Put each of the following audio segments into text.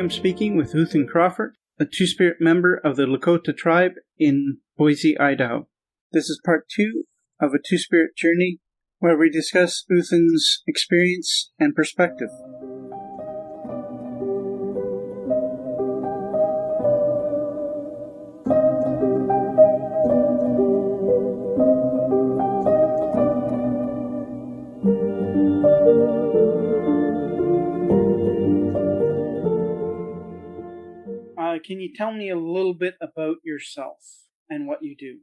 I'm speaking with Uthan Crawford, a Two-Spirit member of the Lakota tribe in Boise, Idaho. This is part 2 of a Two-Spirit journey where we discuss Uthan's experience and perspective. Can you tell me a little bit about yourself and what you do?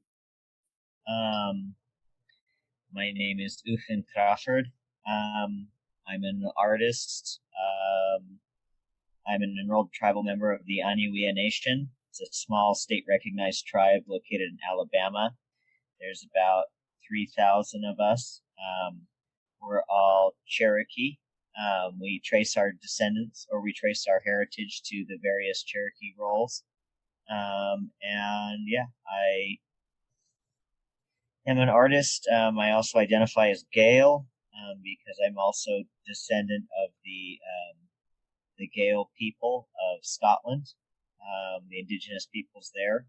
My name is Uthan Crawford. I'm an artist. I'm an enrolled tribal member of the Aniwea Nation. It's a small state-recognized tribe located in Alabama. There's about 3,000 of us. We're all Cherokee. We trace our descendants, or we trace our heritage to the various Cherokee roles. I am an artist. I also identify as Gael because I'm also descendant of the Gael people of Scotland, the indigenous peoples there.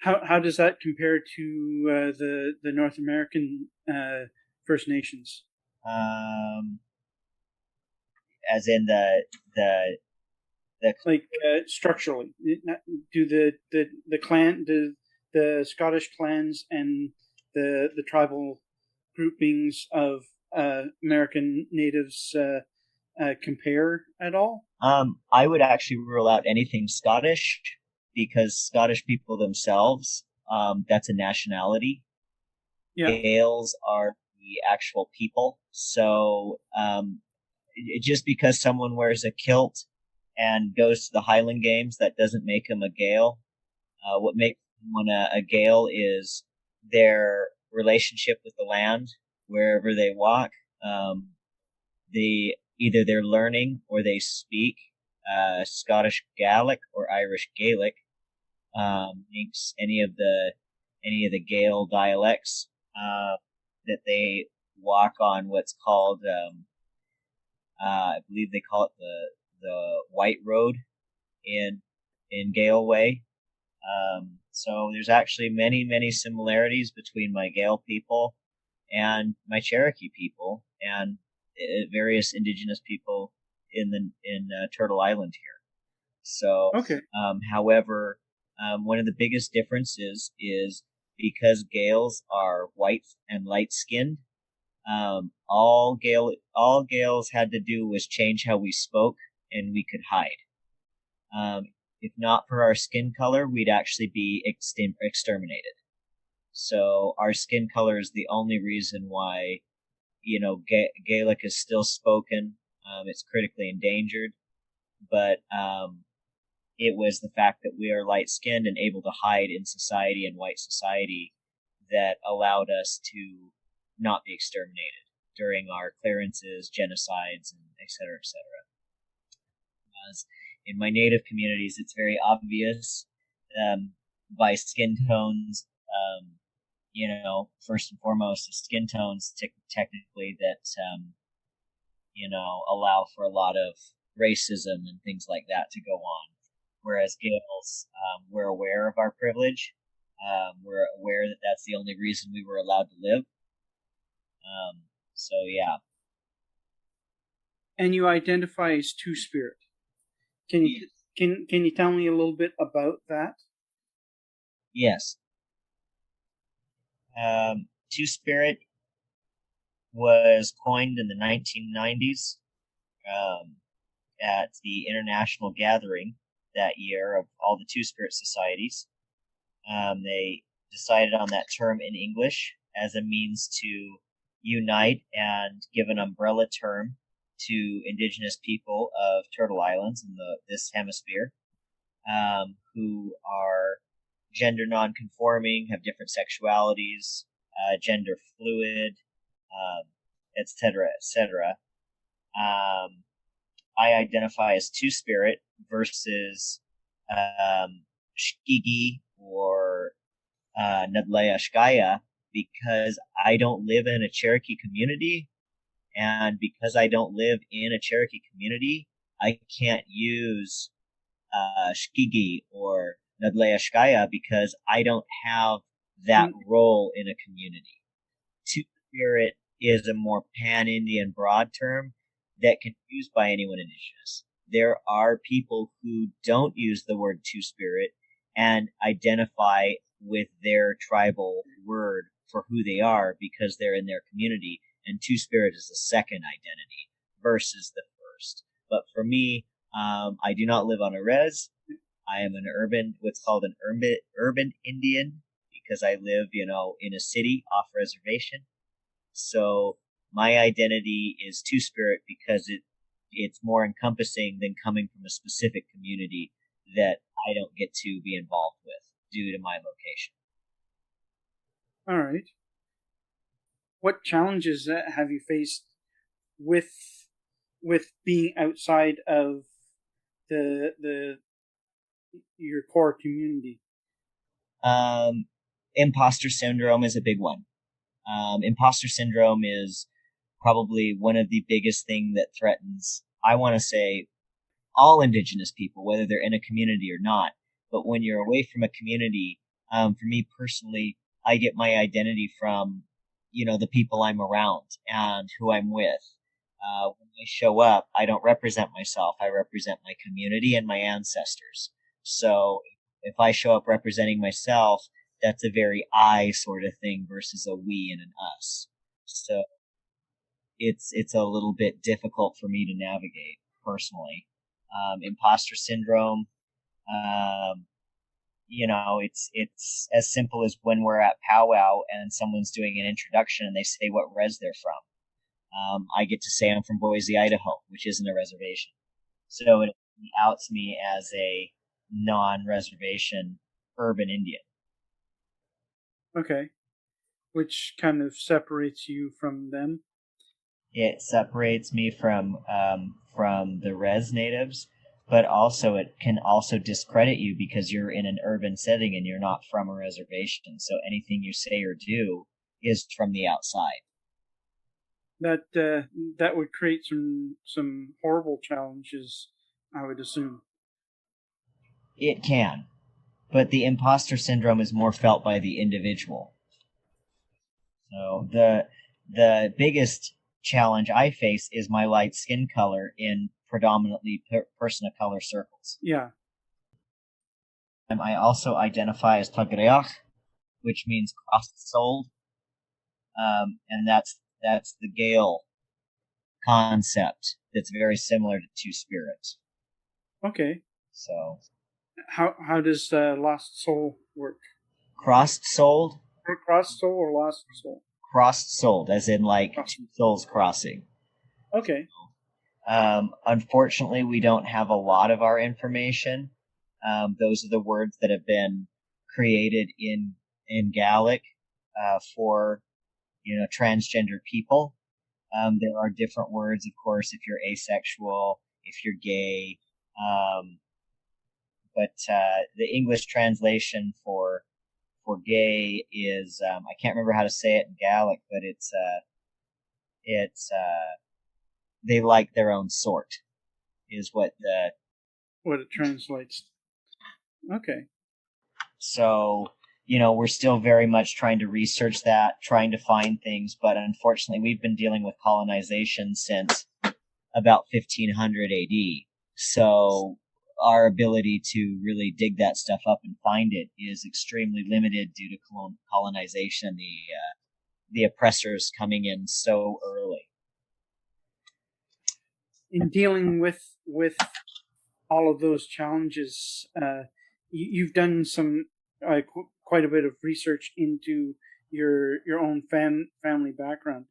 How does that compare to the North American First Nations? As in the like structurally, do the Scottish clans and the tribal groupings of American natives compare at all? I would actually rule out anything Scottish, because Scottish people themselves, that's a nationality. Yeah. Gaels are the actual people. So just because someone wears a kilt and goes to the Highland Games, that doesn't make them a Gael. What makes someone a Gael is their relationship with the land wherever they walk. Either they're learning or they speak Scottish Gaelic or Irish Gaelic. Makes any of the Gael dialects that they walk on what's called I believe they call it the White Road in Gael way. So there's actually many similarities between my Gael people and my Cherokee people and various indigenous people in Turtle Island here. So, okay. However, one of the biggest differences is because Gaels are white and light-skinned. All Gaels had to do was change how we spoke, and we could hide. If not for our skin color, we'd actually be exterminated. So our skin color is the only reason why, Gaelic is still spoken. It's critically endangered, but it was the fact that we are light-skinned and able to hide in society and white society that allowed us to not be exterminated during our clearances, genocides, and et cetera, et cetera. As in my native communities, it's very obvious by skin tones, first and foremost, the skin tones technically that, allow for a lot of racism and things like that to go on. Whereas Gaels, we're aware of our privilege. We're aware that that's the only reason we were allowed to live. So yeah. And you identify as Two-Spirit. Can you tell me a little bit about that? Yes. Two-Spirit was coined in the 1990s at the international gathering that year of all the Two-Spirit societies. They decided on that term in English as a means to unite and give an umbrella term to indigenous people of Turtle Islands in this hemisphere, who are gender non-conforming, have different sexualities, gender fluid, etc., etc. I identify as Two-Spirit versus Shkigi or Nadleya Shkaya, because I don't live in a Cherokee community And because I don't live in a Cherokee community, I can't use Shkigi or Nadleashkaya because I don't have that role in a community. Two-spirit is a more pan-Indian broad term that can be used by anyone indigenous. There are people who don't use the word two-spirit and identify with their tribal word for who they are because they're in their community, and two-spirit is the second identity versus the first. But for me, I do not live on a res. I am an what's called an urban Indian because I live, in a city off reservation. So my identity is two-spirit because it's more encompassing than coming from a specific community that I don't get to be involved with due to my location. All right. What challenges have you faced with being outside of the your core community? Imposter syndrome is a big one. Imposter syndrome is probably one of the biggest thing that threatens, I want to say, all indigenous people, whether they're in a community or not. But when you're away from a community, for me personally, I get my identity from, the people I'm around and who I'm with. When I show up, I don't represent myself. I represent my community and my ancestors. So if I show up representing myself, that's a very I sort of thing versus a we and an us. So it's a little bit difficult for me to navigate personally. Imposter syndrome, it's as simple as when we're at powwow and someone's doing an introduction and they say what res they're from. I get to say I'm from Boise, Idaho, which isn't a reservation. So it outs me as a non-reservation urban Indian. Okay. Which kind of separates you from them? It separates me from the res natives, but also it can also discredit you because you're in an urban setting and you're not from a reservation. So anything you say or do is from the outside. That would create some horrible challenges, I would assume. It can, but the imposter syndrome is more felt by the individual. So the biggest challenge I face is my light skin color in predominantly person of color circles. Yeah. I also identify as Tagreach, which means cross-souled, and that's the Gale concept that's very similar to two-spirit. Okay. So how does lost soul work? Crossed-souled? Crossed soul or lost soul? Crossed-souled, as in like two souls crossing. Okay. Unfortunately, we don't have a lot of our information. Those are the words that have been created in Gaelic for transgender people. There are different words, of course, if you're asexual, if you're gay, but the English translation for gay is I can't remember how to say it in Gaelic, but it's they like their own sort is what it translates. Okay. So we're still very much trying to research that, trying to find things, but unfortunately we've been dealing with colonization since about 1500 AD. So our ability to really dig that stuff up and find it is extremely limited due to colonization, the oppressors coming in so early. In dealing with all of those challenges, you've done some quite a bit of research into your own family background.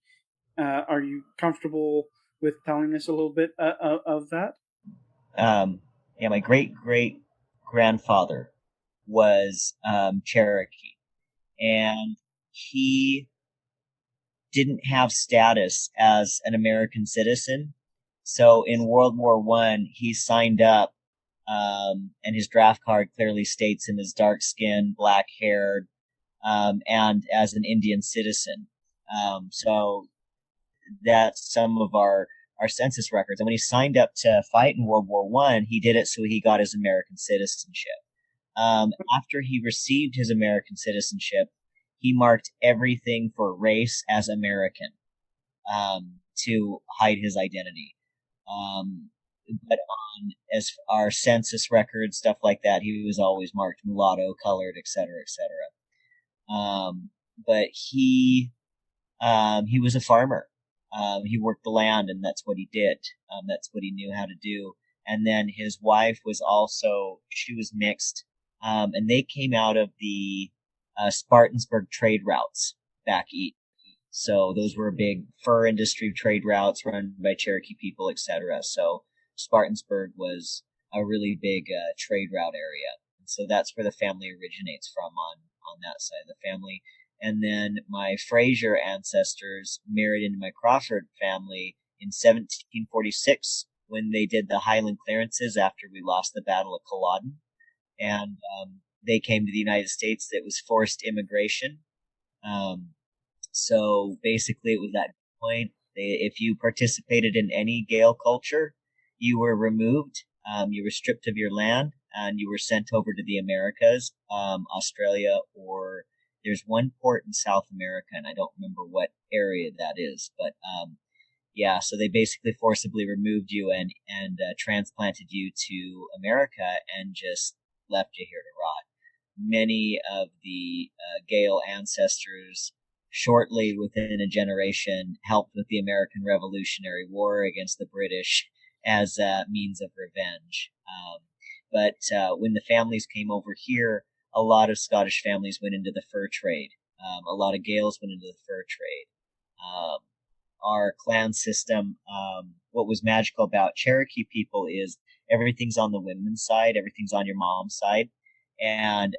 Are you comfortable with telling us a little bit of that? Yeah, my great grandfather was Cherokee, and he didn't have status as an American citizen. So in World War I, he signed up, and his draft card clearly states him as dark skinned, black haired, and as an Indian citizen. So that's some of our census records. And when he signed up to fight in World War One, he did it so he got his American citizenship. After he received his American citizenship, he marked everything for race as American, to hide his identity. But on as our census records, stuff like that, he was always marked mulatto, colored, etc., etc. But he was a farmer. He worked the land, and that's what he did. That's what he knew how to do. And then his wife was also, she was mixed, and they came out of the Spartansburg trade routes back east. So those were big fur industry trade routes run by Cherokee people, etc. So Spartansburg was a really big trade route area. And so that's where the family originates from on that side of the family. And then my Fraser ancestors married into my Crawford family in 1746 when they did the Highland clearances after we lost the Battle of Culloden. And they came to the United States. It was forced immigration. So basically, it was that point. If you participated in any Gael culture, you were removed. You were stripped of your land, and you were sent over to the Americas, Australia, or there's one port in South America, and I don't remember what area that is. But yeah, so they basically forcibly removed you and transplanted you to America and just left you here to rot. Many of the Gael ancestors, shortly within a generation, helped with the American Revolutionary War against the British as a means of revenge. But when the families came over here, a lot of Scottish families went into the fur trade. A lot of Gaels went into the fur trade. Our clan system, what was magical about Cherokee people is everything's on the women's side, everything's on your mom's side, and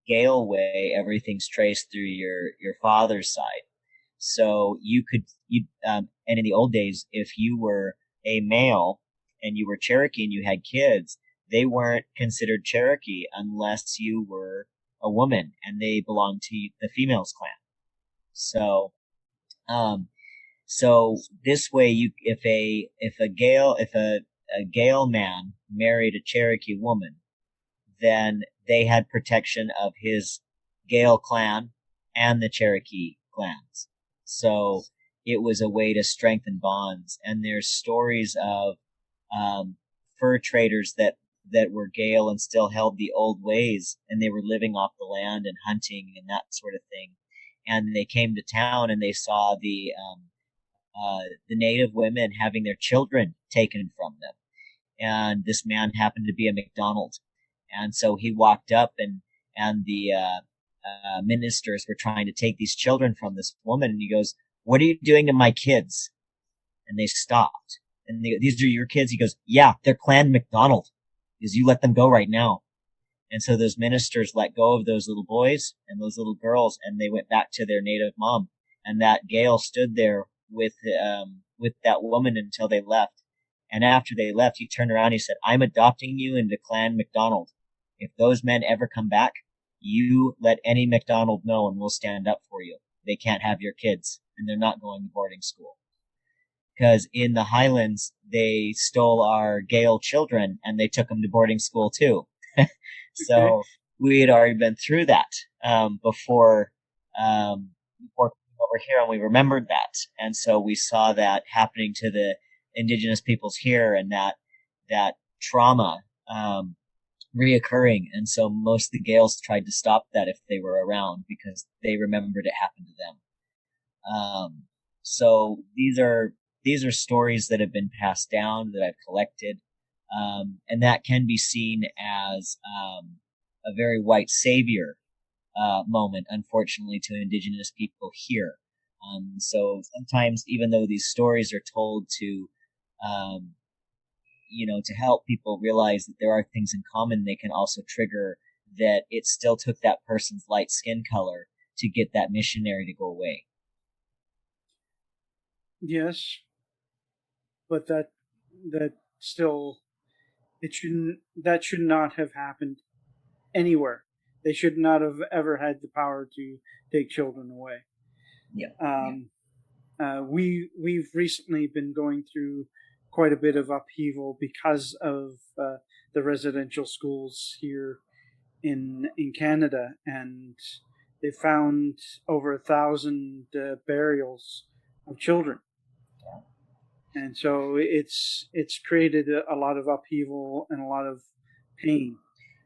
Gael way, everything's traced through your father's side. So and in the old days, if you were a male and you were Cherokee and you had kids, they weren't considered Cherokee unless you were a woman and they belonged to the females clan. So, so this way, if a Gael man married a Cherokee woman, then they had protection of his Gael clan and the Cherokee clans. So it was a way to strengthen bonds. And there's stories of fur traders that were Gael and still held the old ways, and they were living off the land and hunting and that sort of thing. And they came to town and they saw the native women having their children taken from them. And this man happened to be a MacDonald. And so he walked up and the ministers were trying to take these children from this woman. And he goes, "What are you doing to my kids?" And they stopped. And "These are your kids?" He goes, "Yeah, they're Clan MacDonald. Because you let them go right now." And so those ministers let go of those little boys and those little girls, and they went back to their native mom. And that Gael stood there with that woman until they left. And after they left, he turned around and he said, "I'm adopting you into Clan MacDonald. If those men ever come back, you let any MacDonald know and we'll stand up for you. They can't have your kids, and they're not going to boarding school." Because in the Highlands, they stole our Gael children and they took them to boarding school too. So we had already been through that before coming over here, and we remembered that. And so we saw that happening to the Indigenous peoples here, and that trauma reoccurring. And so most of the Gaels tried to stop that if they were around because they remembered it happened to them. So these are stories that have been passed down that I've collected, and that can be seen as a very white savior moment, unfortunately, to Indigenous people here. So sometimes, even though these stories are told to, to help people realize that there are things in common, they can also trigger that it still took that person's light skin color to get that missionary to go away. Yes, but that still that should not have happened anywhere. They should not have ever had the power to take children away. Yeah. we've recently been going through quite a bit of upheaval because of the residential schools here in Canada, and they found over 1,000 burials of children, and so it's created a lot of upheaval and a lot of pain.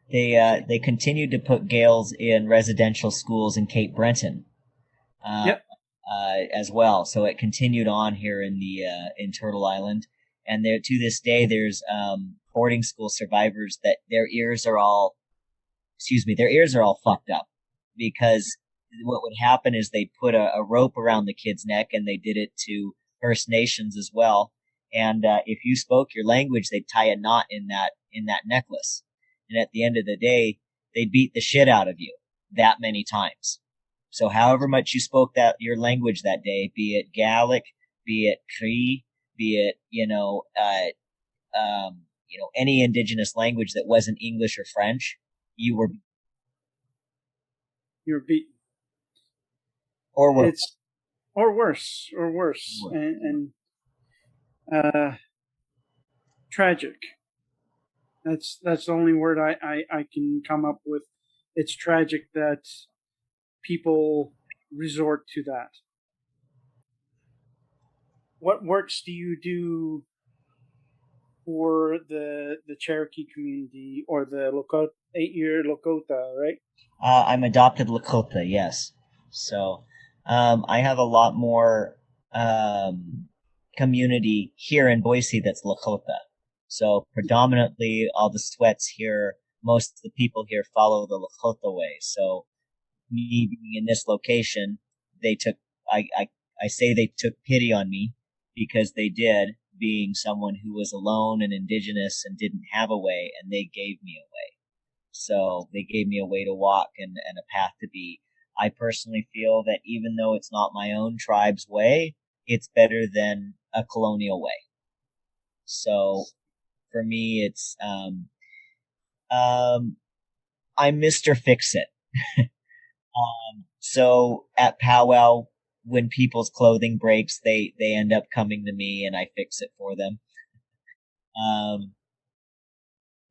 They continued to put Gales in residential schools in Cape Breton. Yep. As well. So it continued on here in the in Turtle Island, and there to this day there's boarding school survivors that their ears are all fucked up, because what would happen is they'd put a rope around the kid's neck, and they did it to First Nations as well. And if you spoke your language, they'd tie a knot in that necklace, and at the end of the day, they'd beat the shit out of you that many times. So however much you spoke that your language that day, be it Gaelic, be it Cree, be it any indigenous language that wasn't English or French, you were beaten, or worse. It's or worse, and tragic. That's the only word I can come up with. It's tragic that people resort to that. What works do you do for the Cherokee community or the Lakota, 8-year Lakota, right? I'm adopted Lakota, yes. So I have a lot more community here in Boise that's Lakota. So predominantly all the sweats here, most of the people here follow the Lakota way. So me being in this location, they took, I say they took pity on me, because they did, being someone who was alone and indigenous and didn't have a way, and they gave me a way. So they gave me a way to walk and a path to be. I personally feel that even though it's not my own tribe's way, it's better than a colonial way. So for me, it's I'm Mr. Fix It. So at powwow, when people's clothing breaks, they end up coming to me and I fix it for them.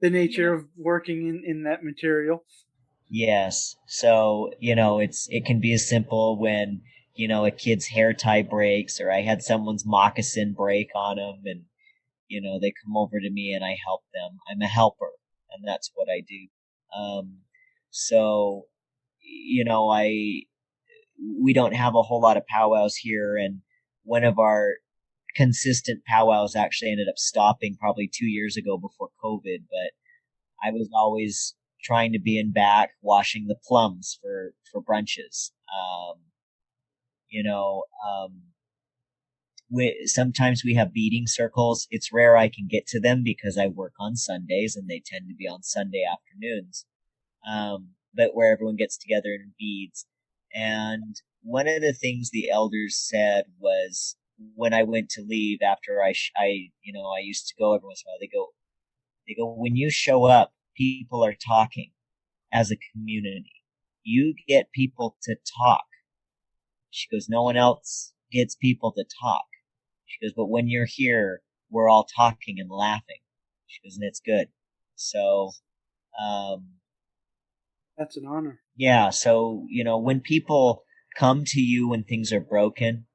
The nature of working in that material. Yes. So, it can be as simple when, a kid's hair tie breaks, or I had someone's moccasin break on them, and, they come over to me and I help them. I'm a helper, and that's what I do. So, we don't have a whole lot of powwows here, and one of our consistent powwows actually ended up stopping probably 2 years ago before COVID, but I was always trying to be in back washing the plums for brunches. Sometimes we have beading circles. It's rare I can get to them because I work on Sundays and they tend to be on Sunday afternoons. But where everyone gets together and beads. And one of the things the elders said was, when I went to leave after I used to go every once in a while, they go, when you show up, people are talking as a community. You get people to talk. She goes, no one else gets people to talk. She goes, but when you're here, we're all talking and laughing. She goes, and it's good. So, that's an honor. Yeah. So, when people come to you when things are broken,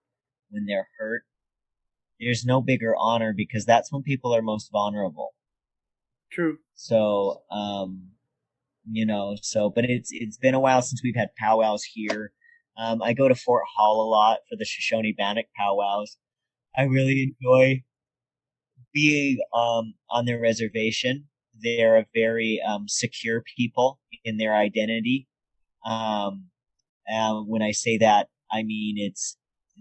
when they're hurt, there's no bigger honor, because that's when people are most vulnerable. True. So, but it's been a while since we've had powwows here. I go to Fort Hall a lot for the Shoshone-Bannock powwows. I really enjoy being on their reservation. They're a very secure people in their identity. When I say that, I mean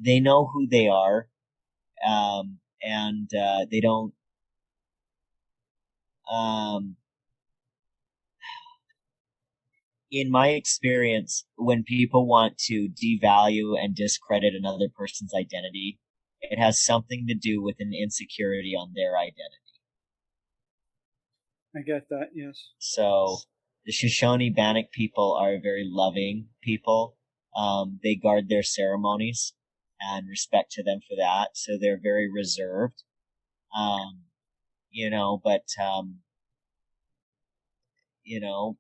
they know who they are, and they don't. In my experience, when people want to devalue and discredit another person's identity, it has something to do with an insecurity on their identity. I get that, yes. So the Shoshone-Bannock people are very loving people. They guard their ceremonies. and respect to them for that. So they're very reserved. You know, but you know,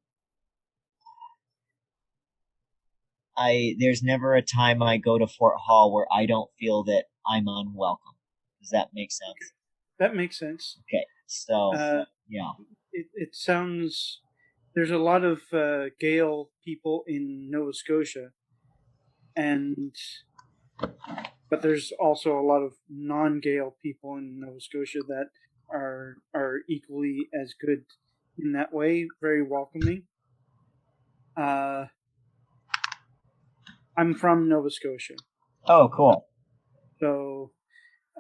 there's never a time I go to Fort Hall where I don't feel that I'm unwelcome. Does that make sense? That makes sense. Okay, so yeah. It sounds there's a lot of Gael people in Nova Scotia, and but there's also a lot of non-Gael people in Nova Scotia that are equally as good in that way, very welcoming. Uh, I'm from Nova Scotia, Oh, cool. so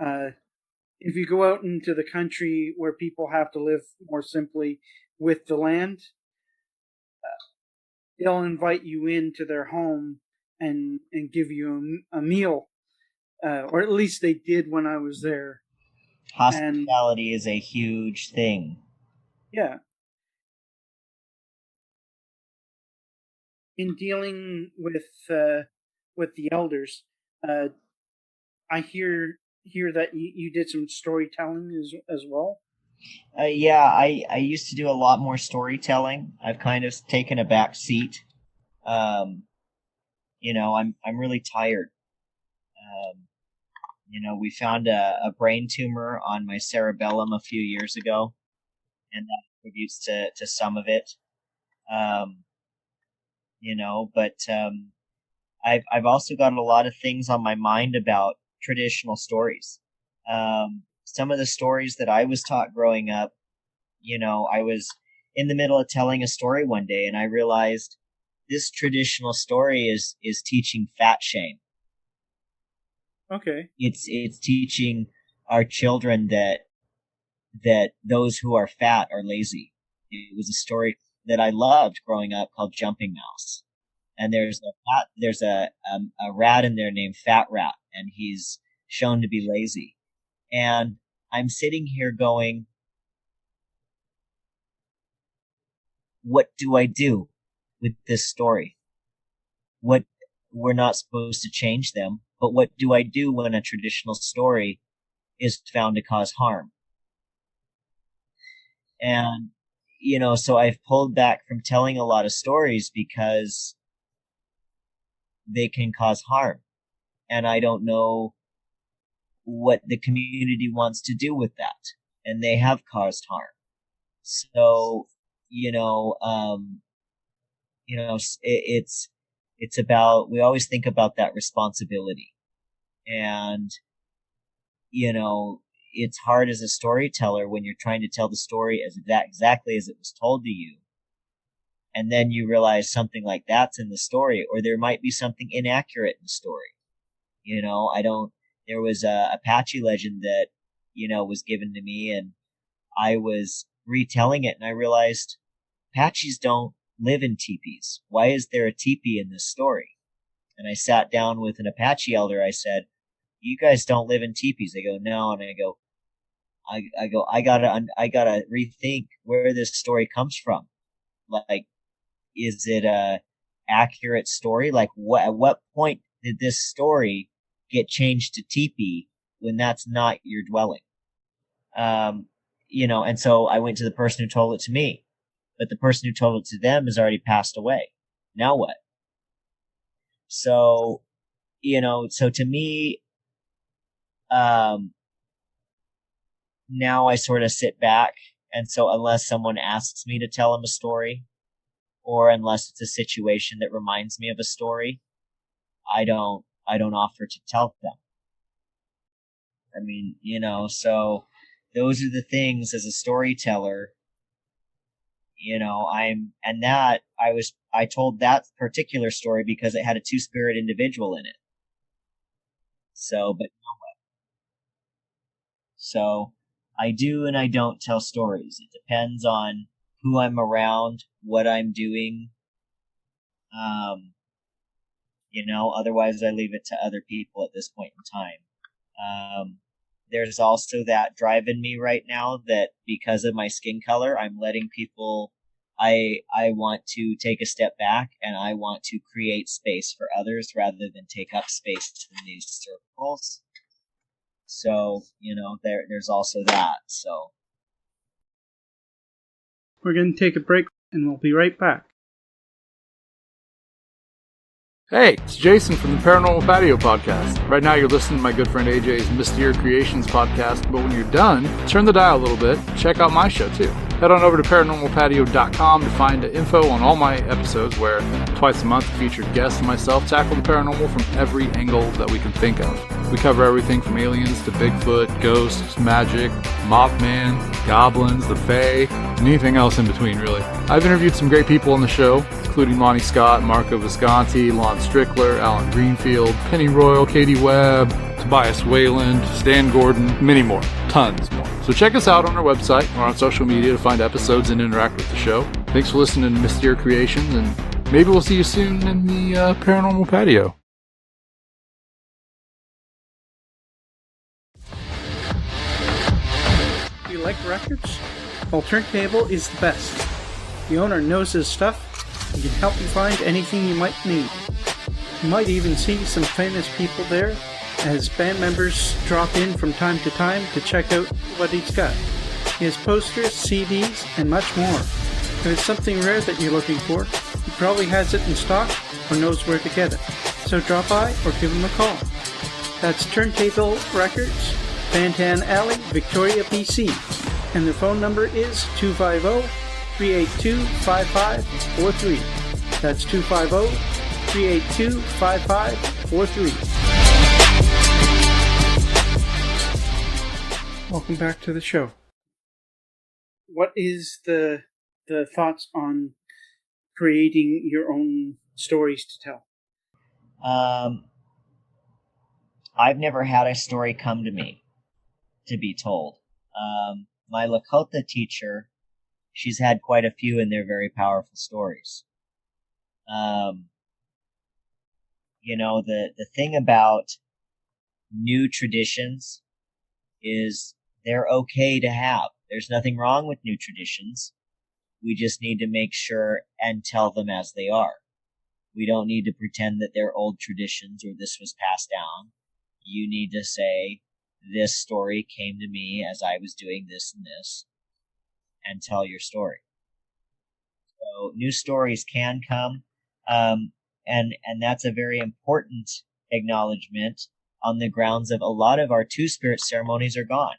uh, if you go out into the country where people have to live more simply with the land, they'll invite you into their home and give you a meal, or at least they did when I was there. And Hospitality is a huge thing. yeah, in dealing with the elders, uh, I hear that you did some storytelling as well. Yeah, I used to do a lot more storytelling. I've kind of taken a back seat. Um, you know, I'm really tired. Um, you know, we found a brain tumor on my cerebellum a few years ago, and that contributes to some of it. Um, you know, but I've also got a lot of things on my mind about traditional stories. Some of the stories that I was taught growing up, you know, I was in the middle of telling a story one day, and I realized this traditional story is teaching fat shame. Okay. It's teaching our children that those who are fat are lazy. It was a story that I loved growing up called Jumping Mouse. And there's a rat in there named Fat Rat, and he's shown to be lazy. And I'm sitting here going, what do I do with this story? What We're not supposed to change them, but what do I do when a traditional story is found to cause harm? And you know, so I've pulled back from telling a lot of stories because they can cause harm, and I don't know what the community wants to do with that, and they have caused harm. So you know, you know, it's about, we always think about that responsibility, and you know, it's hard as a storyteller when you're trying to tell the story as exactly as it was told to you, and then you realize something like that's in the story, or there might be something inaccurate in the story. You know, I don't. There was a Apache legend that, you know, was given to me, and I was retelling it, and I realized Apaches don't live in teepees. Why is there a teepee in this story? And I sat down with an Apache elder. I said, "You guys don't live in teepees." They go, "No," and I go, I gotta rethink where this story comes from. Like, is it a accurate story? Like, at what point did this story get changed to teepee when that's not your dwelling? Um, you know, and so I went to the person who told it to me, but the person who told it to them has already passed away. Now what? So, you know, so to me, um, now I sort of sit back. And so unless someone asks me to tell them a story, or unless it's a situation that reminds me of a story, I don't offer to tell them. I mean, you know, so those are the things as a storyteller, you know, I told that particular story because it had a two-spirit individual in it. So, but so I do and I don't tell stories. It depends on who I'm around, what I'm doing. Um, you know, otherwise I leave it to other people at this point in time. Um, there's also that drive in me right now that because of my skin color, I'm letting people I want to take a step back, and I want to create space for others rather than take up space in these circles. So, there's also that. So we're going to take a break, and we'll be right back. Hey, it's Jason from the Paranormal Patio Podcast. Right now you're listening to my good friend AJ's Mystere Creations podcast, but when you're done, turn the dial a little bit, check out my show too. Head on over to paranormalpatio.com to find info on all my episodes where twice a month featured guests and myself tackle the paranormal from every angle that we can think of. We cover everything from aliens to Bigfoot, ghosts, magic, Mothman, goblins, the Fae, and anything else in between really. I've interviewed some great people on the show, including Lonnie Scott, Marco Visconti, Lon Strickler, Alan Greenfield, Penny Royal, Katie Webb, Tobias Wayland, Stan Gordon, many more. Tons more. So check us out on our website or on social media to find episodes and interact with the show. Thanks for listening to Mystere Creations, and maybe we'll see you soon in the Paranormal Patio. Do you like records? Well, Turntable is the best. The owner knows his stuff and can help you find anything you might need. You might even see some famous people there as band members drop in from time to time to check out what he's got. He has posters, CDs, and much more. If it's something rare that you're looking for, he probably has it in stock or knows where to get it. So drop by or give him a call. That's Turntable Records, Bantan Alley, Victoria, BC. And their phone number is 250-382-5543. That's 250-382-5543. Welcome back to the show. What is the thoughts on creating your own stories to tell? I've never had a story come to me to be told. My Lakota teacher, she's had quite a few, and they're very powerful stories. The thing about new traditions is they're okay to have. There's nothing wrong with new traditions. We just need to make sure and tell them as they are. We don't need to pretend that they're old traditions or this was passed down. You need to say, this story came to me as I was doing this and this, and tell your story. So new stories can come, and that's a very important acknowledgement on the grounds of a lot of our two-spirit ceremonies are gone.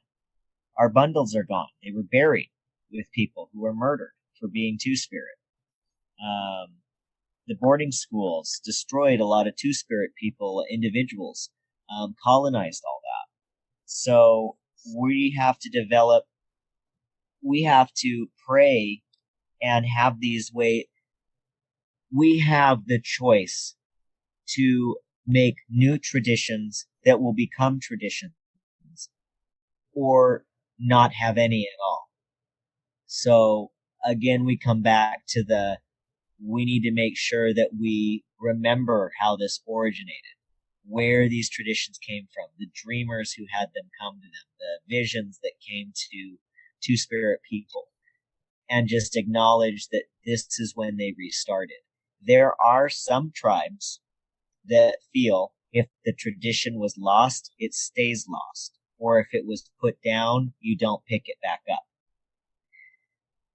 Our bundles are gone. They were buried with people who were murdered for being two-spirit. The boarding schools destroyed a lot of two-spirit people, individuals, colonized all that. So we have to pray and have these we have the choice to make new traditions that will become traditions or not have any at all. So again, we come back to we need to make sure that we remember how this originated, where these traditions came from, the dreamers who had them come to them, the visions that came to two-spirit people, and just acknowledge that this is when they restarted. There are some tribes that feel if the tradition was lost, it stays lost, or if it was put down, you don't pick it back up.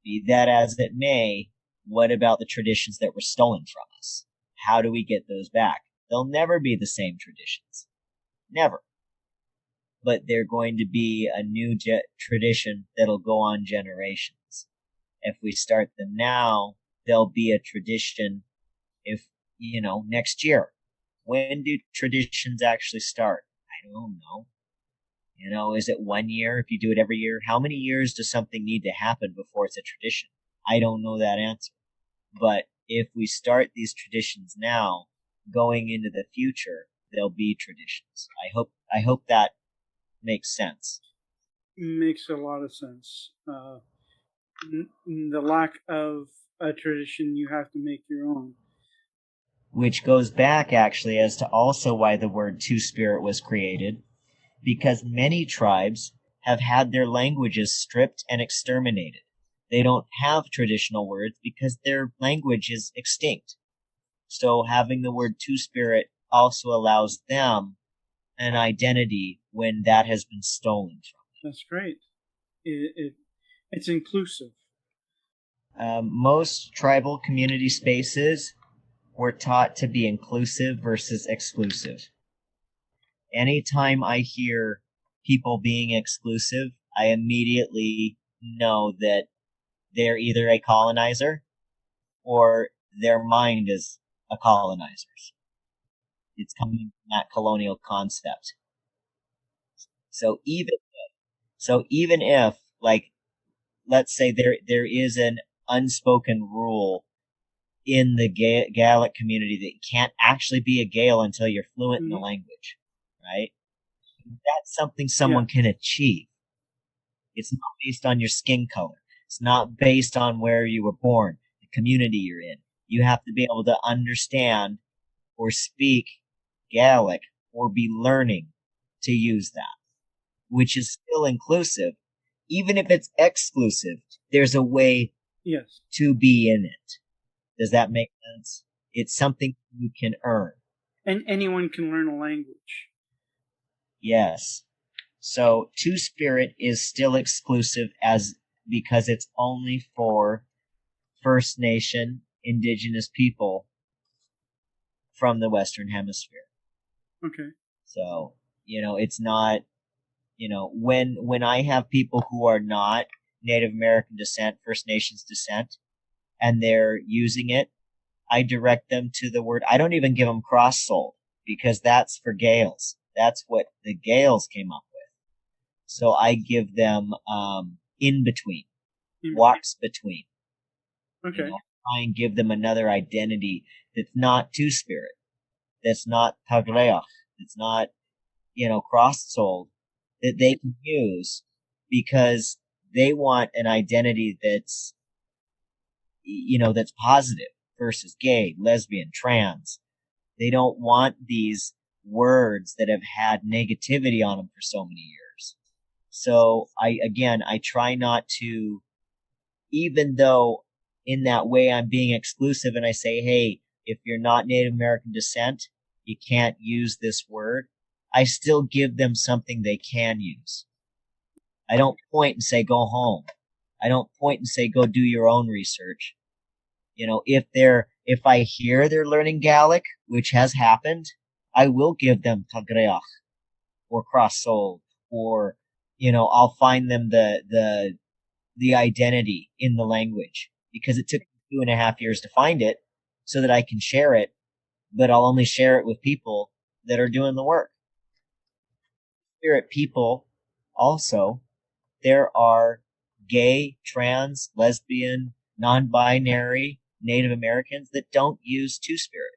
Be that as it may, what about the traditions that were stolen from us? How do we get those back? They'll never be the same traditions. Never. But they're going to be a new tradition that'll go on generations. If we start them now, there'll be a tradition next year. When do traditions actually start? I don't know. Is it 1 year? If you do it every year, how many years does something need to happen before it's a tradition? I don't know that answer. But if we start these traditions now, going into the future, there'll be traditions. I hope that makes sense. Makes a lot of sense. The lack of a tradition, you have to make your own. Which goes back actually as to also why the word two-spirit was created, because many tribes have had their languages stripped and exterminated. They don't have traditional words because their language is extinct. So having the word two-spirit also allows them an identity when that has been stolen from them. That's great. It's inclusive. Most tribal community spaces were taught to be inclusive versus exclusive. Anytime I hear people being exclusive, I immediately know that they're either a colonizer or their mind is a colonizer's. It's coming from that colonial concept. So even if, like, let's say there is an unspoken rule in the Gaelic community that you can't actually be a Gael until you're fluent in the language, right? That's something someone can achieve. It's not based on your skin color. It's not based on where you were born, the community you're in. You have to be able to understand or speak Gaelic or be learning to use that, which is still inclusive. Even if it's exclusive, there's a way to be in it. Does that make sense? It's something you can earn. And anyone can learn a language. Yes. So Two-Spirit is still exclusive because it's only for First Nation Indigenous people from the Western Hemisphere. Okay. So, it's not, when I have people who are not Native American descent, First Nations descent, and they're using it, I direct them to the word. I don't even give them cross-sold because that's for Gaels. That's what the Gaels came up with. So I give them in between, walks between. Okay. Try and give them another identity that's not Two-Spirit, that's not Tagreach, that's not, cross-sold, that they can use because they want an identity that's, that's positive versus gay, lesbian, trans. They don't want these words that have had negativity on them for so many years. So I try not to, even though in that way I'm being exclusive and I say, hey, if you're not Native American descent, you can't use this word. I still give them something they can use. I don't point and say, go home. I don't point and say, go do your own research. If I hear they're learning Gaelic, which has happened, I will give them Tagreach or cross-sold, or, I'll find them the identity in the language because it took 2.5 years to find it so that I can share it, but I'll only share it with people that are doing the work. Spirit people also, there are gay, trans, lesbian, non-binary Native Americans that don't use Two-Spirit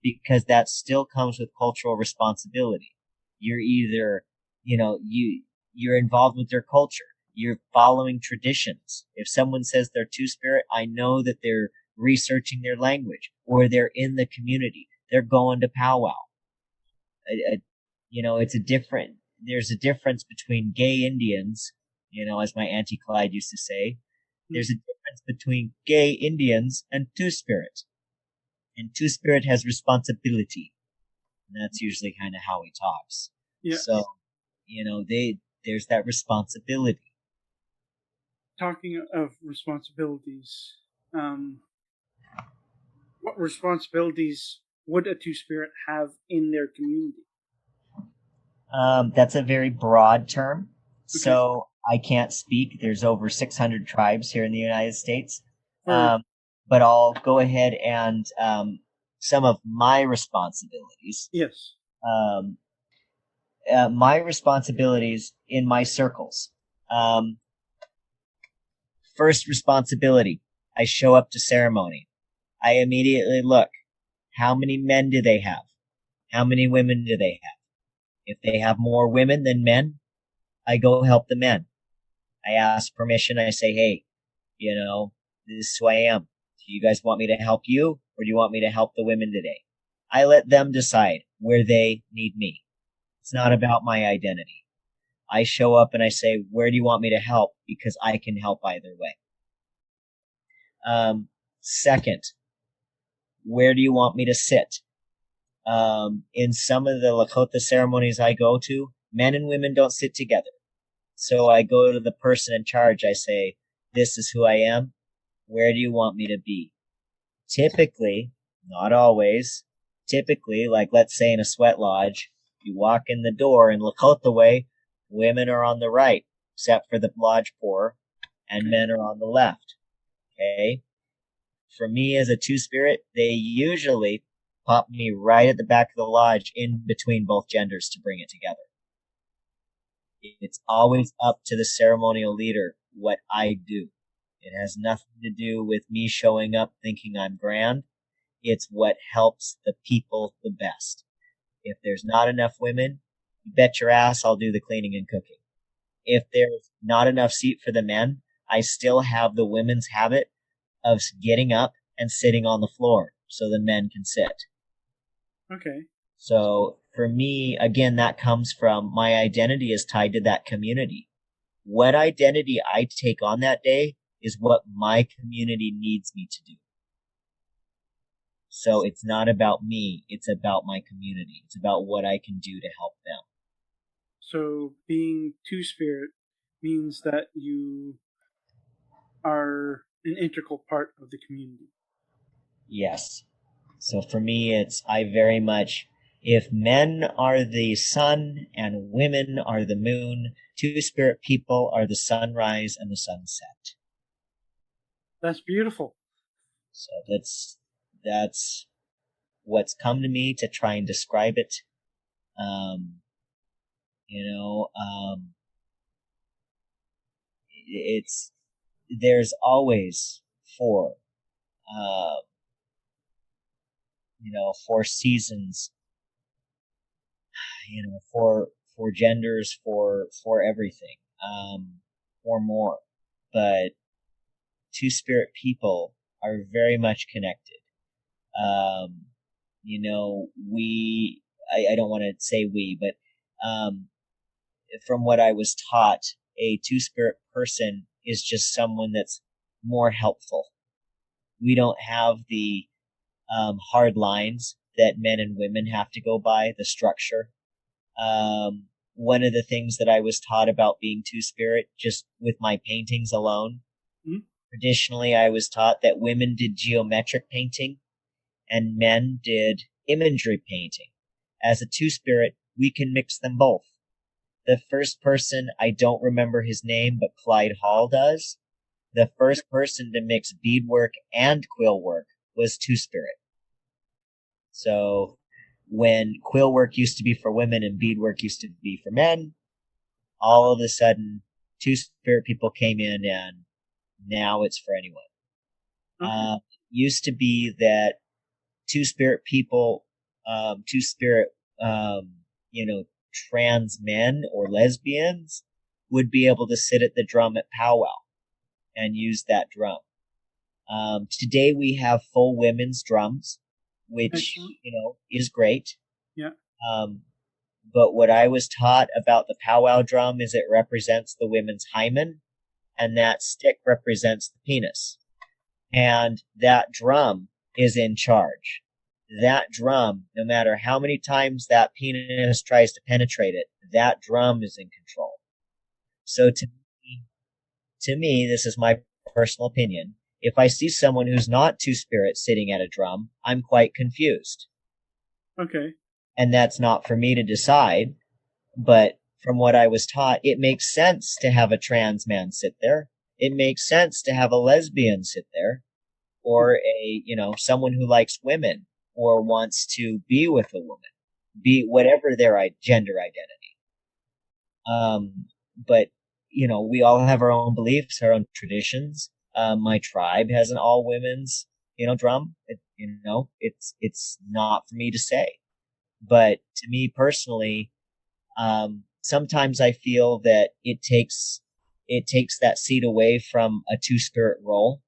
because that still comes with cultural responsibility. You're either, you're involved with their culture. You're following traditions. If someone says they're Two-Spirit, I know that they're researching their language or they're in the community. They're going to powwow. There's a difference between gay Indians, as my Auntie Clyde used to say. There's a difference between gay Indians and Two-Spirit. And Two-Spirit has responsibility. And that's usually kind of how he talks. Yeah. So, there's that responsibility. Talking of responsibilities, what responsibilities would a Two-Spirit have in their community? That's a very broad term. Okay. So I can't speak. There's over 600 tribes here in the United States. But I'll go ahead and some of my responsibilities. Yes. My responsibilities in my circles. First responsibility, I show up to ceremony. I immediately look, how many men do they have? How many women do they have? If they have more women than men, I go help the men. I ask permission. I say, hey, this is who I am. Do you guys want me to help you or do you want me to help the women today? I let them decide where they need me. It's not about my identity. I show up and I say, where do you want me to help? Because I can help either way. Second, where do you want me to sit? In some of the Lakota ceremonies I go to, men and women don't sit together. So I go to the person in charge. I say, this is who I am. Where do you want me to be? Typically, not always, typically, like let's say in a sweat lodge, you walk in the door in Lakota way, women are on the right, except for the lodge pour, and men are on the left. Okay? For me as a two-spirit, they usually pop me right at the back of the lodge in between both genders to bring it together. It's always up to the ceremonial leader what I do. It has nothing to do with me showing up thinking I'm grand. It's what helps the people the best. If there's not enough women, you bet your ass I'll do the cleaning and cooking. If there's not enough seat for the men, I still have the women's habit of getting up and sitting on the floor so the men can sit. Okay. So for me, again, that comes from my identity is tied to that community. What identity I take on that day is what my community needs me to do. So it's not about me, it's about my community. It's about what I can do to help them. So being two-spirit means that you are an integral part of the community. Yes. So for me, it's I very much, if men are the sun and women are the moon, two-spirit people are the sunrise and the sunset. That's beautiful. So that's what's come to me to try and describe it. It's there's always four seasons, for genders, for everything, or more. But two-spirit people are very much connected. I don't want to say we, but from what I was taught, a two-spirit person is just someone that's more helpful. We don't have the hard lines that men and women have to go by, the structure. One of the things that I was taught about being two-spirit, just with my paintings alone, traditionally I was taught that women did geometric painting and men did imagery painting. As a two-spirit, we can mix them both. The first person, I don't remember his name, but Clyde Hall does. The first person to mix beadwork and quill work was two-spirit. So when quill work used to be for women and beadwork used to be for men, all of a sudden two-spirit people came in and now it's for anyone. Okay. It used to be that two-spirit people, trans men or lesbians would be able to sit at the drum at powwow and use that drum. Today we have full women's drums, which, Excellent. is great. Yeah. But what I was taught about the powwow drum is it represents the women's hymen, and that stick represents the penis. And that drum is in charge. That drum, no matter how many times that penis tries to penetrate it, that drum is in control. So to me, this is my personal opinion. If I see someone who's not two-spirit sitting at a drum, I'm quite confused. Okay. And that's not for me to decide, but from what I was taught, it makes sense to have a trans man sit there. It makes sense to have a lesbian sit there, or someone who likes women or wants to be with a woman, be whatever their gender identity. But we all have our own beliefs, our own traditions. My tribe has an all women's, drum. It's not for me to say, but to me personally, sometimes I feel that it takes that seat away from a two-spirit role,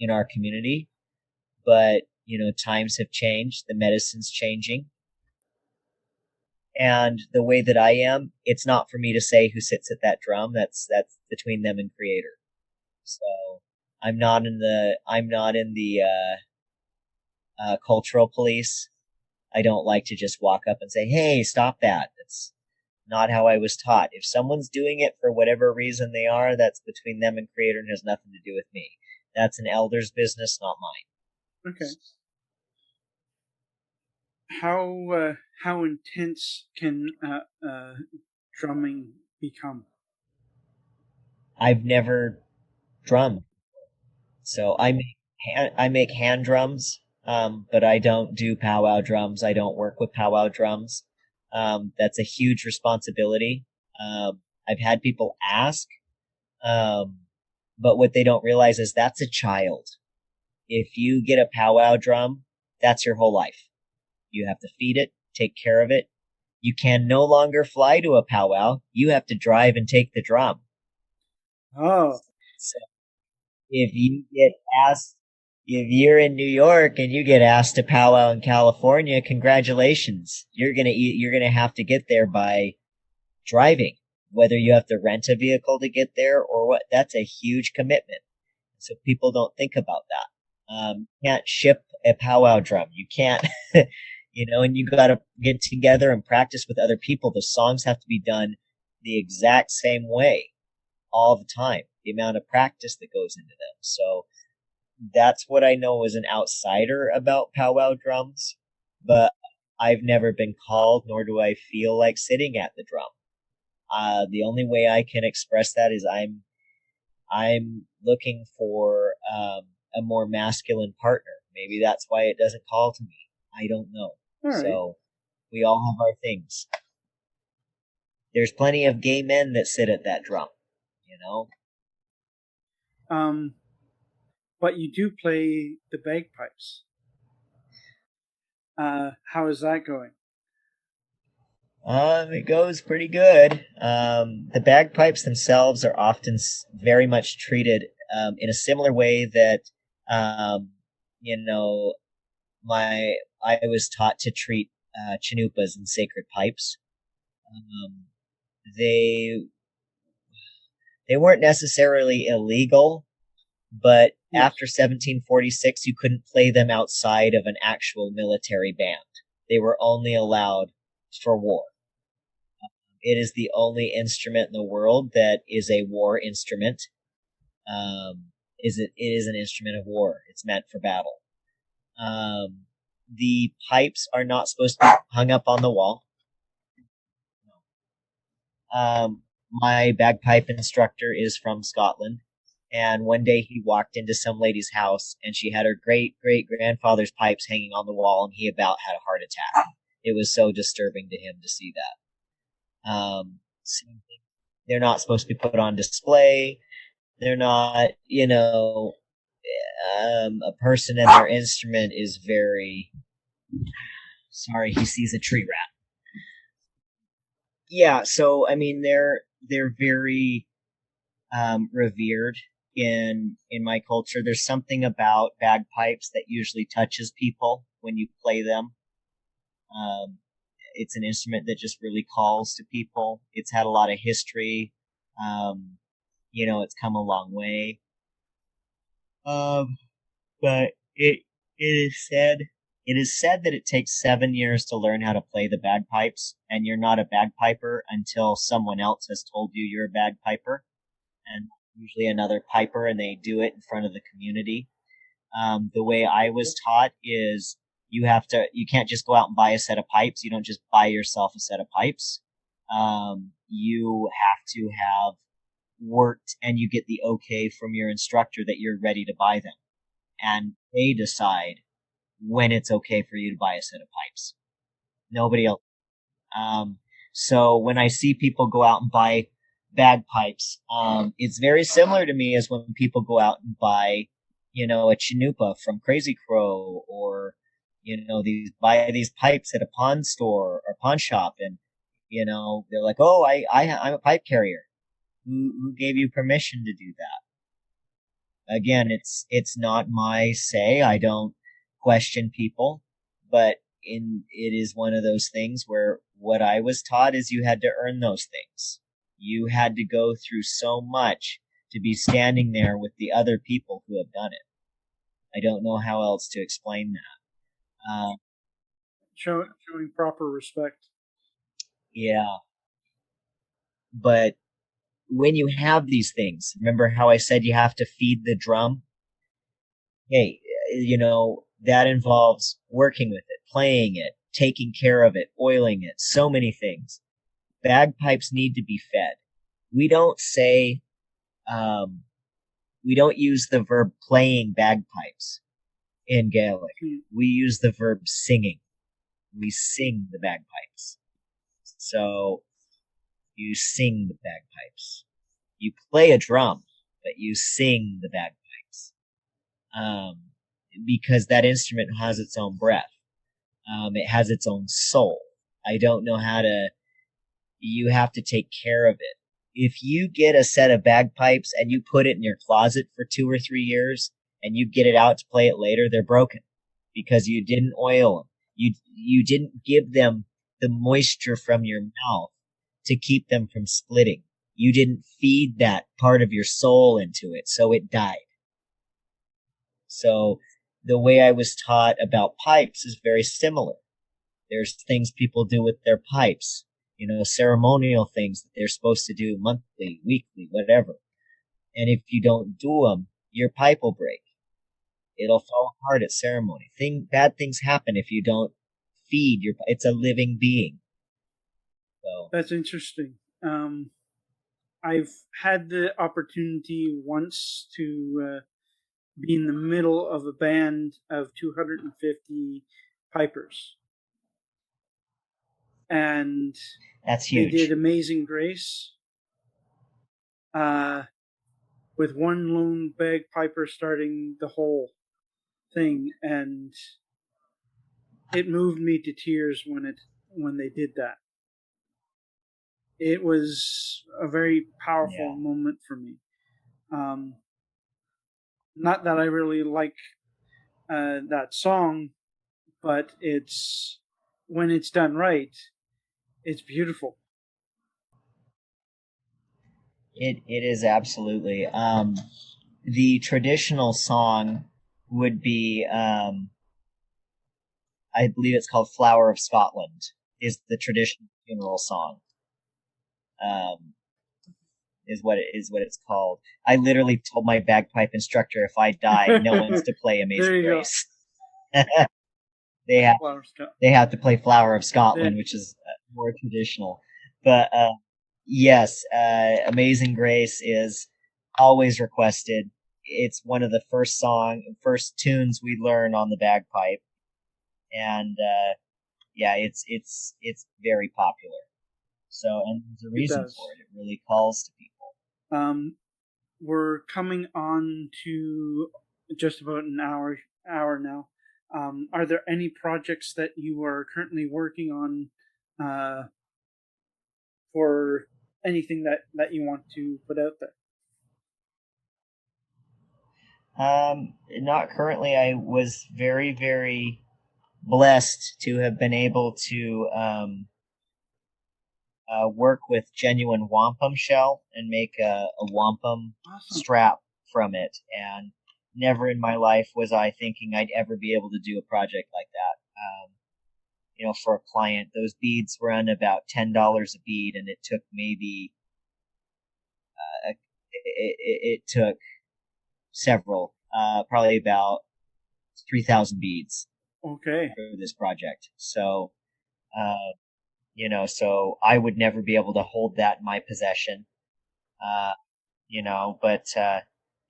in our community. But, times have changed. The medicine's changing. And the way that I am, it's not for me to say who sits at that drum. That's between them and Creator. So, I'm not in the cultural police. I don't like to just walk up and say, "Hey, stop that." That's not how I was taught. If someone's doing it for whatever reason they are, that's between them and creator and has nothing to do with me. That's an elder's business, not mine. Okay. How intense can drumming become? I've never drummed, so I make hand drums, but I don't do powwow drums. I don't work with powwow drums. That's a huge responsibility. I've had people ask, but what they don't realize is that's a child. If you get a powwow drum, that's your whole life. You have to feed it, take care of it. You can no longer fly to a powwow. You have to drive and take the drum. Oh. So if you get asked, if you're in New York and you get asked to powwow in California, congratulations. You're gonna have to get there by driving. Whether you have to rent a vehicle to get there or what, that's a huge commitment. So people don't think about that. You can't ship a powwow drum. You can't, and you got to get together and practice with other people. The songs have to be done the exact same way all the time. The amount of practice that goes into them. So that's what I know as an outsider about powwow drums, but I've never been called, nor do I feel like sitting at the drum. The only way I can express that is I'm looking for a more masculine partner. Maybe that's why it doesn't call to me. I don't know. Right. So we all have our things. There's plenty of gay men that sit at that drum, But you do play the bagpipes. How is that going? It goes pretty good. The bagpipes themselves are often very much treated in a similar way that I was taught to treat chanupas and sacred pipes. They weren't necessarily illegal, but after 1746, you couldn't play them outside of an actual military band. They were only allowed for war. It is the only instrument in the world that is a war instrument. It is an instrument of war. It's meant for battle. The pipes are not supposed to be hung up on the wall. My bagpipe instructor is from Scotland, and one day he walked into some lady's house, and she had her great-great-grandfather's pipes hanging on the wall, and he about had a heart attack. It was so disturbing to him to see that. They're not supposed to be put on display. They're not, a person and their instrument is very... Sorry, he sees a tree rat. Yeah, so, they're very revered in my culture. There's something about bagpipes that usually touches people when you play them. It's an instrument that just really calls to people. It's had a lot of history. It's come a long way. But it is said that it takes 7 years to learn how to play the bagpipes, and you're not a bagpiper until someone else has told you you're a bagpiper, and usually another piper, and they do it in front of the community. The way I was taught is you can't just go out and buy a set of pipes. You don't just buy yourself a set of pipes. You have to have worked, and you get the okay from your instructor that you're ready to buy them. And they decide when it's okay for you to buy a set of pipes. Nobody else. So when I see people go out and buy bagpipes, it's very similar to me as when people go out and buy, a chanupa from Crazy Crow, or, buy these pipes at a pawn store or pawn shop, and, they're like, oh, I'm a pipe carrier. Who gave you permission to do that? Again, it's not my say. I don't question people, but it is one of those things where what I was taught is you had to earn those things. You had to go through so much to be standing there with the other people who have done it. I don't know how else to explain that. Showing proper respect. Yeah. But when you have these things, remember how I said you have to feed the drum? Hey, that involves working with it, playing it, taking care of it, oiling it, so many things. Bagpipes need to be fed. We don't say, we don't use the verb playing bagpipes in Gaelic. We use the verb singing. We sing the bagpipes. So you sing the bagpipes. You play a drum, but you sing the bagpipes. Because that instrument has its own breath. It has its own soul. I don't know you have to take care of it. If you get a set of bagpipes and you put it in your closet for 2 or 3 years and you get it out to play it later, they're broken because you didn't oil them. You didn't give them the moisture from your mouth to keep them from splitting. You didn't feed that part of your soul into it, so it died. So the way I was taught about pipes is very similar. There's things people do with their pipes, ceremonial things that they're supposed to do monthly, weekly, whatever. And if you don't do them, your pipe will break. It'll fall apart at ceremony. Bad things happen if you don't feed it's a living being. So that's interesting. I've had the opportunity once to be in the middle of a band of 250 pipers. And that's huge. They did Amazing Grace with one lone bagpiper starting the whole thing, and it moved me to tears when they did that. It was a very powerful moment for me. Not that I really like that song, but when it's done right, it's beautiful. It is absolutely. The traditional song would be, I believe it's called "Flower of Scotland," is the traditional funeral song. Is what it's called. I literally told my bagpipe instructor, if I die, no one's to play Amazing Grace. They have to play Flower of Scotland, which is more traditional. But yes, Amazing Grace is always requested. It's one of the first tunes we learn on the bagpipe, and it's very popular. So, and there's a reason for it. It really calls to people. We're coming on to just about an hour now. Are there any projects that you are currently working on for anything that you want to put out there? Not currently. I was very, very blessed to have been able to work with genuine wampum shell and make a wampum strap from it. And never in my life was I thinking I'd ever be able to do a project like that. For a client, those beads run about $10 a bead, and it took maybe it took several, probably about 3,000 beads. Okay. For this project. So, so I would never be able to hold that in my possession. But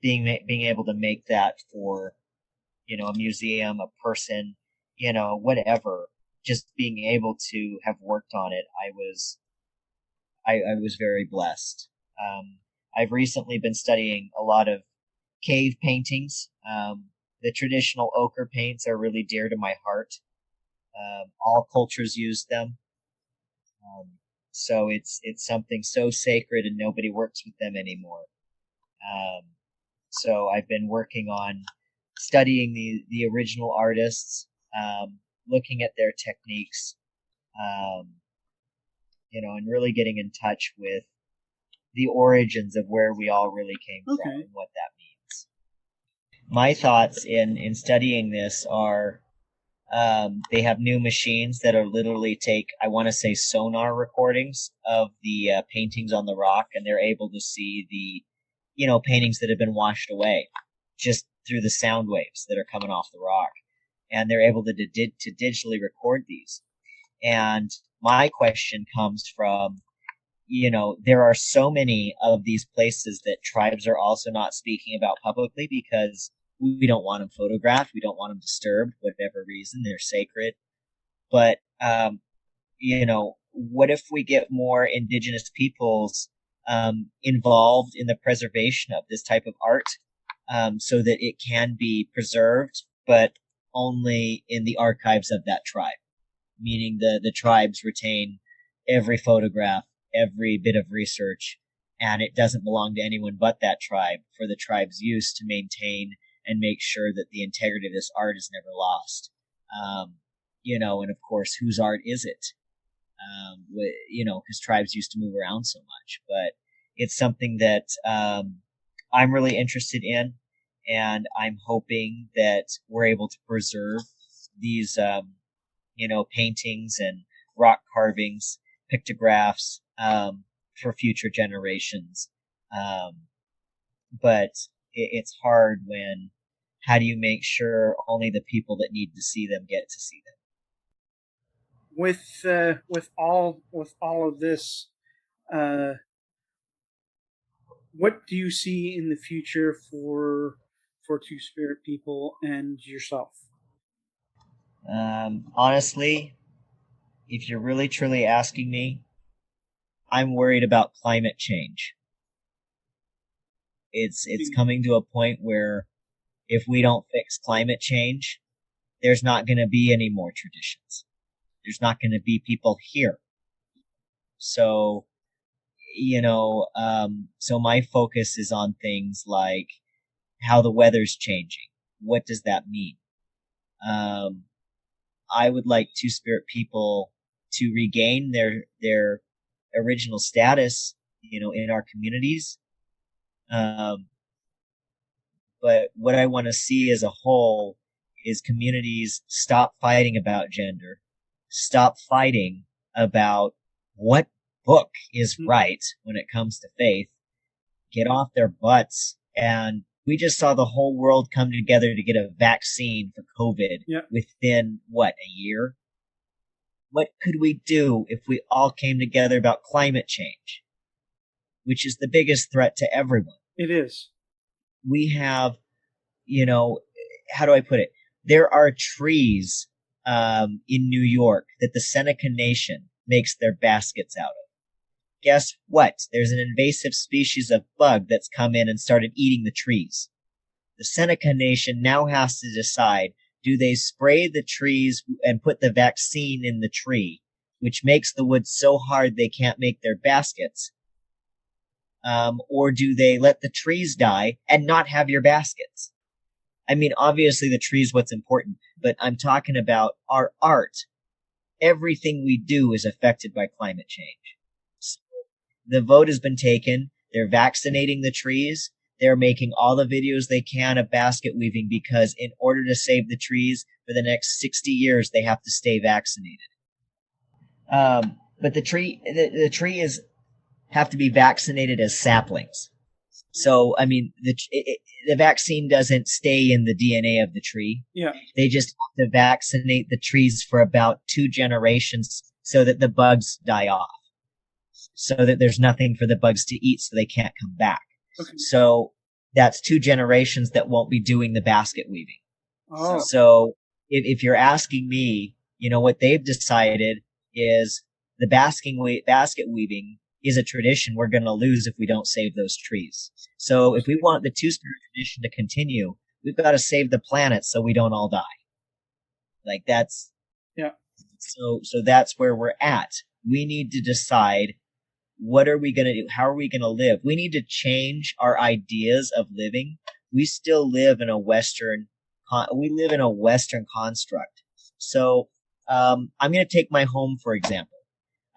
being able to make that for, a museum, a person, whatever, just being able to have worked on it, I was very blessed. I've recently been studying a lot of cave paintings. The traditional ochre paints are really dear to my heart. All cultures use them. So it's something so sacred, and nobody works with them anymore. So I've been working on studying the original artists, looking at their techniques, and really getting in touch with the origins of where we all really came from and what that means. My thoughts in studying this are they have new machines that are literally take, I want to say, sonar recordings of the paintings on the rock, and they're able to see the, paintings that have been washed away just through the sound waves that are coming off the rock. And they're able to digitally record these. And my question comes from, there are so many of these places that tribes are also not speaking about publicly because we don't want them photographed. We don't want them disturbed, whatever reason. They're sacred. But, what if we get more indigenous peoples involved in the preservation of this type of art so that it can be preserved, but only in the archives of that tribe, meaning the tribes retain every photograph, every bit of research, and it doesn't belong to anyone but that tribe for the tribe's use to maintain and make sure that the integrity of this art is never lost. And of course, whose art is it? Because tribes used to move around so much, but it's something that I'm really interested in, and I'm hoping that we're able to preserve these, paintings and rock carvings, pictographs for future generations. But it's hard when, how do you make sure only the people that need to see them get to see them? With all of this, what do you see in the future for Two Spirit people and yourself? Honestly, if you're really truly asking me, I'm worried about climate change. It's coming to a point where if we don't fix climate change, there's not going to be any more traditions. There's not going to be people here. So, so my focus is on things like how the weather's changing. What does that mean? I would like Two Spirit people to regain their original status, in our communities. But what I want to see as a whole is communities stop fighting about gender, stop fighting about what book is right when it comes to faith, get off their butts. And we just saw the whole world come together to get a vaccine for COVID within, a year? What could we do if we all came together about climate change, which is the biggest threat to everyone? It is. We have, how do I put it? There are trees in New York that the Seneca Nation makes their baskets out of. Guess what? There's an invasive species of bug that's come in and started eating the trees. The Seneca Nation now has to decide, do they spray the trees and put the vaccine in the tree, which makes the wood so hard they can't make their baskets? Or do they let the trees die and not have your baskets? I mean, obviously the tree's what's important, but I'm talking about our art. Everything we do is affected by climate change. So the vote has been taken. They're vaccinating the trees. They're making all the videos they can of basket weaving because in order to save the trees for the next 60 years, they have to stay vaccinated. But the tree have to be vaccinated as saplings. So, I mean, the vaccine doesn't stay in the DNA of the tree. Yeah. They just have to vaccinate the trees for about 2 generations so that the bugs die off. So that there's nothing for the bugs to eat so they can't come back. Okay. So that's 2 generations that won't be doing the basket weaving. Oh. So if you're asking me, what they've decided is the basket weaving is a tradition we're going to lose if we don't save those trees. So if we want the Two-Spirit tradition to continue, we've got to save the planet so we don't all die. Like that's, yeah. So that's where we're at. We need to decide, what are we going to do? How are we going to live? We need to change our ideas of living. We still live in a Western construct. So, I'm going to take my home, for example.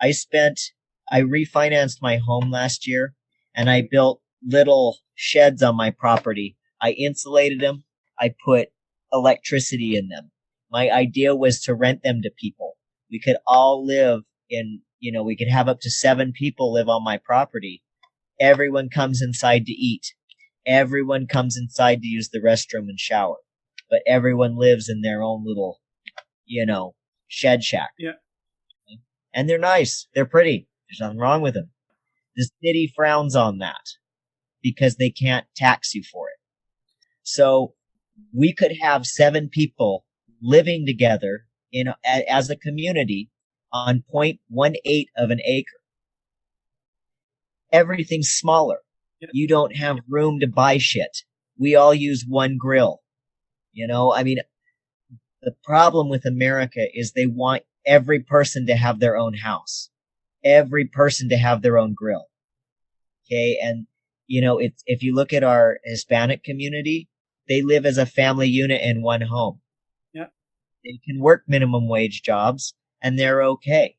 I refinanced my home last year, and I built little sheds on my property. I insulated them. I put electricity in them. My idea was to rent them to people. We could all live in, we could have up to 7 people live on my property. Everyone comes inside to eat. Everyone comes inside to use the restroom and shower. But everyone lives in their own little, shed shack. Yeah. And they're nice. They're pretty. There's nothing wrong with them. The city frowns on that because they can't tax you for it. So we could have 7 people living together as a community on 0.18 of an acre. Everything's smaller. Yeah. You don't have room to buy shit. We all use one grill. The problem with America is they want every person to have their own house, every person to have their own grill. Okay. And, if you look at our Hispanic community, they live as a family unit in one home. Yeah. They can work minimum wage jobs and they're okay.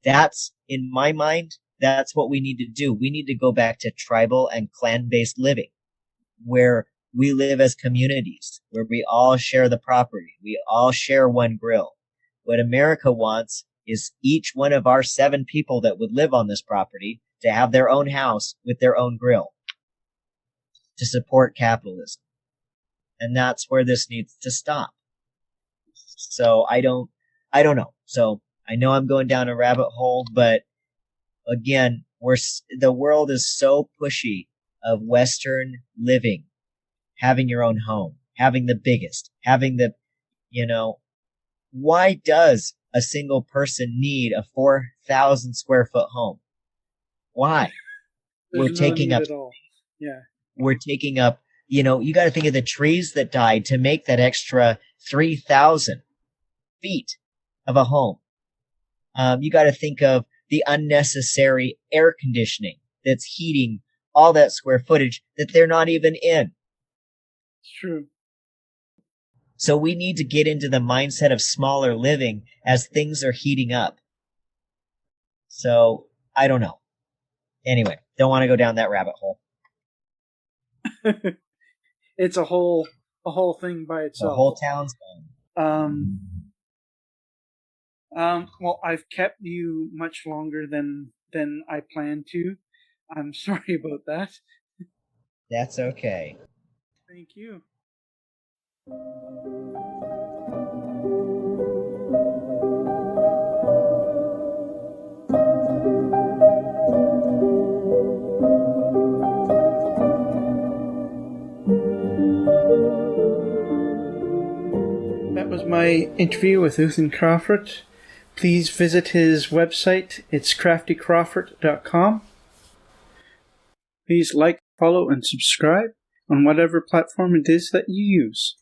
That's, in my mind, that's what we need to do. We need to go back to tribal and clan-based living, where we live as communities, where we all share the property. We all share one grill. What America wants is each one of our 7 people that would live on this property to have their own house with their own grill to support capitalism. And that's where this needs to stop. So I don't know. So I know I'm going down a rabbit hole, but again, the world is so pushy of Western living, having your own home, having the biggest, having the, why does a single person need a 4,000 square foot home? Why? We're taking up, yeah. We're taking up, you got to think of the trees that died to make that extra 3,000 feet of a home. You got to think of the unnecessary air conditioning that's heating all that square footage that they're not even in. It's true. So we need to get into the mindset of smaller living as things are heating up. So I don't know. Anyway, don't want to go down that rabbit hole. It's a whole thing by itself. The whole town's gone. Well, I've kept you much longer than I planned to. I'm sorry about that. That's okay. Thank you. That was my interview with Uthan Crawford. Please visit his website. It's craftycrawford.com. Please like, follow, and subscribe on whatever platform it is that you use.